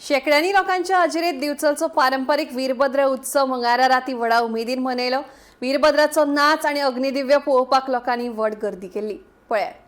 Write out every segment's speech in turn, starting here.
शेकड्यांनी लोकांच्या हाजिरेत दिवचलचो पारंपरिक वीरभद्र उत्सव मंगळारा राती व्हडा उमेदीन मनयलो। वीरभद्राचो नाच आनी अग्निदिव्य पळोवपाक लोकांनी व्हड गर्दी केल्ली। पळयात।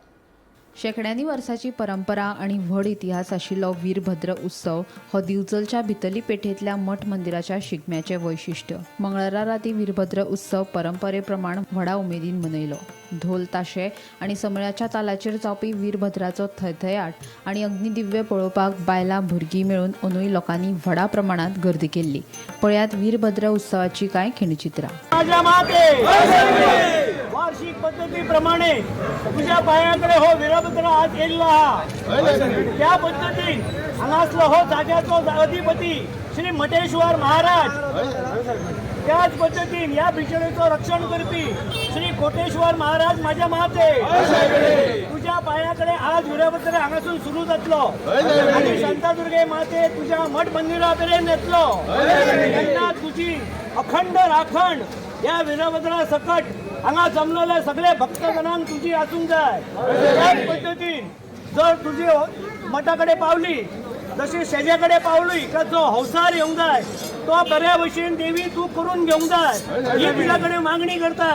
शेकड्यांनी वर्साची परंपरा आणि व्हड इतिहास आशिल्लो वीरभद्र उत्सव हो दिवचलच्या भितरली पेठेंतल्या मठ मंदिराच्या शिगम्याचे वैशिष्ट्य। मंगळारा राती वीरभद्र उत्सव परंपरेप्रमाण व्हडा उमेदीन मनयलो। ढोल ताशे आणि समळ्याच्या तालाचेर जावपी वीरभद्राचो थयथयाट आणि अग्निदिव्य पळोवपाक बायलां भुरगीं मेळून अंदूय लोकांनी व्हडा प्रमाणात गर्दी केल्ली। पळयात वीरभद्र उत्सवाची कांय खिणचित्रां। वार्षिक पद्धतीप्रमाणे तुझ्या पायाकडे हो वीरभद्र आज येयल्लो आहा। त्या पद्धतीन हांगासलो हो जाग्याचो अधिपती श्री मटेश्वर महाराज, त्याच पद्धतीन या बिचणेचो रक्षण करपी श्री कोटेश्वर महाराज माझ्या माते तुझ्या पायाकडे आज वीरभद्र हांगासून सुरू जातलो आणि शांतादुर्गे माते तुझ्या मठ मंदिरा पर्यंत येतलो। तेन्ना तुझी अखंड राखण या वीरभद्रा सकट हांगा जमलेले सगळे भक्तजनांक तुझी आसूंक जाय। त्याच पद्धतीन जर तुझी मठाकडे पावली, जशी शेजाकडे पावली का जो हौसार येवंक जाय तो बऱ्या भशेन देवी तू करून घेवंक जाय ही तुझ्या कडेन मागणी करता।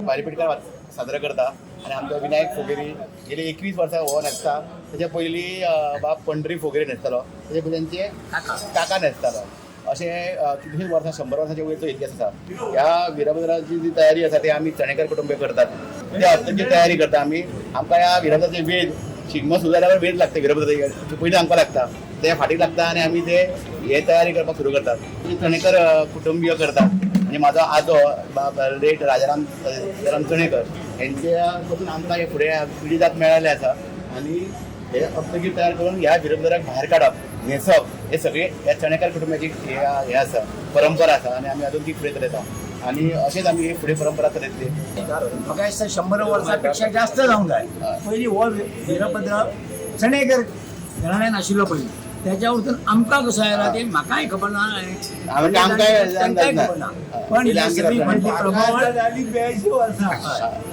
बारीपेटकार साजरा करता आणि आमचो विनायक फोगेरी गेली 21 वर्सां हो न्हेसता। तेच्या पयलीं बाब पंढरी फोगेरी न्हेसतालो, तेजे पयलीं तांचे काका न्हेसतालो। अशें कितलींच वर्सां 100 वर्सांच्या वयरचो इतिहास आसा। ह्या वीरभद्राची जी तयारी आसा ती आमी चणेकर कुटुंबीय करतात। ते हस्तची तयारी करता आमी। आमकां ह्या वीरभद्राचे वेद शिगमो सुरू जाल्यार वेद लागता, वीरभद्राचे पयलीं आमकां लागता, ते फाटीक लागता आनी आमी ते हे तयारी करपाक सुरू करतात। चणेकर कुटुंबीय करतात। म्हणजे माझा आजो लेट राजाराम चणेकर यांच्या पासून आमकां हे फुडें पिढी जात मेळ्ळेले आसा आणि हे हस्तगीर तयार करून ह्या वीरभद्राक भायर काडप, न्हेसप हे सगळे ह्या चणेकर कुटुंबाची हे आसा, परंपरा आसा आणि आमी अजून ती फुडें चलयता आणि अशेंच आमी ही फुडें परंपरा चलयतली। म्हाका दिसता 100 वर्सां जास्त जावंक जाय। पयलीं हो वीरभद्र चणेकर घराण्यान आशिल्लो पयलीं, त्याच्या वरतून आमकां कसो आयला ते म्हाकाय खबर ना, पण सगळी फाटली प्रभाव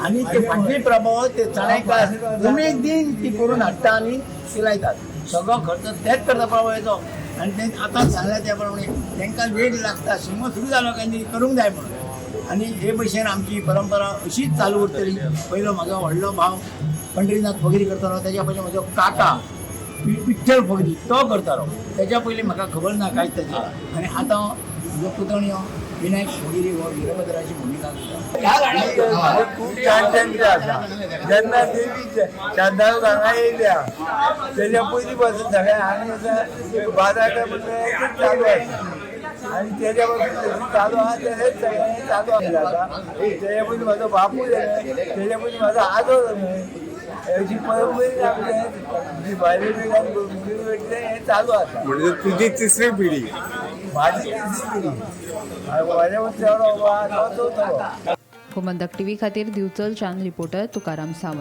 आणि ते फाटली प्रभाव ते चणेकार उमेद दिन ती करून हाडटा आनी ती लायतात। सगळो खर्च तेच करता प्रभावाचो आणि ते आतां सांगल्या त्या प्रमाणे तांकां वेळ लागता, शिगमो सुरू जालो काय तरी करूंक जाय म्हणून। आणि हे भशेन आमची परंपरा अशीच चालू उरतली। पयलो म्हजो व्हडलो भाव पंढरीनाथ फोगेरी करतालो, तेच्या पयलीं म्हजो काका विठ्ठल फोगेरी तो करतालो, तेच्या पयलीं म्हाका खबर ना कांयच तेजें। आनी आतां म्हजो पुतण्यो विनायक फोगेरी हो वीरभद्राची भुमिका करता। खूप छान आसा। जेन्ना देवी शांतादुर्गा हांगा येयल्या तेच्या पयलीं पासून सगळ्या हांगा बाजाराक म्हणल्यार चालू आसा आणि तेच्या पासून चालू आहा तेच सगळें चालू आसा। तेच्या पयलीं म्हाजो बापूय जालें, तेच्या पयलीं म्हाजो आजो जालें। अशी परंपरा आमचे भायले हे चालू आसा। म्हणजे तुझी तिसरी पिढी, माझी तिसरी पिढी, माझ्या चेडो चवथो। गोमंतक टीव्ही खातीर दिवचलच्यान रिपोर्टर तुकाराम सावंत।